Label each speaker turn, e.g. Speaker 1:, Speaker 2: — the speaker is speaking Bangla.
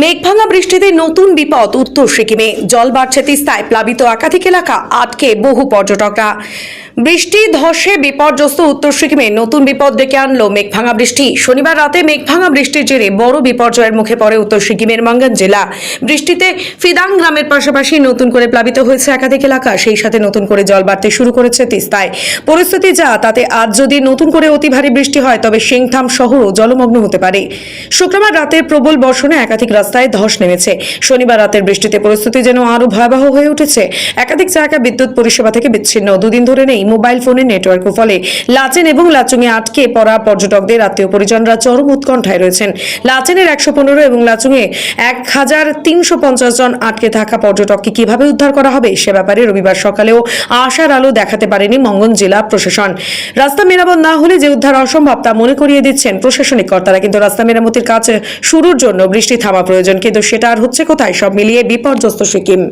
Speaker 1: মেঘভাঙা বৃষ্টিতে নতুন বিপদ উত্তর সিকিমে। জল বাড়ছে তিস্তায়, প্লাবিত একাধিক এলাকা, আটকে বহু পর্যটকরা। বৃষ্টি ধসে বিপর্যস্ত উত্তর সিকিমে নতুন বিপদ ডেকে আনলো মেঘভাঙা বৃষ্টি। শনিবার রাতে মেঘভাঙা বৃষ্টির জেরে বড় বিপর্যয়ের মুখে পড়ে উত্তর সিকিমের মাঙ্গান জেলা। বৃষ্টিতে ফিদাং গ্রামের পাশাপাশি নতুন করে প্লাবিত হয়েছে একাধিক এলাকা, সেই সাথে নতুন করে জল বাড়তে শুরু করেছে তিস্তায়। পরিস্থিতি যা, তাতে আজ যদি নতুন করে অতি ভারী বৃষ্টি হয় তবে সিংথাম শহরও জলমগ্ন হতে পারে। শুক্রবার রাতে প্রবল বর্ষণে একাধিক রাস্তায় ধস নেমেছে। শনিবার রাতের বৃষ্টিতে পরিস্থিতি যেন আরো ভয়াবহ হয়ে উঠেছে। একাধিক জায়গা বিদ্যুৎ পরিষেবা থেকে বিচ্ছিন্ন, দুদিন ধরে নেই মোবাইল ফোনের নেটওয়ার্ক। ফলে লাচেন এবং লাচুংয়ে আটকে পড়া পর্যটকদের আত্মীয় পরিজনরা চরম উৎকণ্ঠায় রয়েছেন। লাচেনের 115 এবং লাচুংয়ে 1350 জন আটকে থাকা পর্যটককে কিভাবে উদ্ধার করা হবে সে ব্যাপারে রবিবার সকালেও আশার আলো দেখাতে পারেনি মঙ্গন জেলা প্রশাসন। রাস্তা মেরামত না হলে যে উদ্ধার অসম্ভব তা মনে করিয়ে দিচ্ছেন প্রশাসনিক কর্তারা। কিন্তু রাস্তা মেরামতির কাজ শুরুর জন্য বৃষ্টি থামা প্রয়োজন, কিন্তু সেটা আর হচ্ছে কোথায়? সব মিলিয়ে বিপর্যস্ত সিকিম।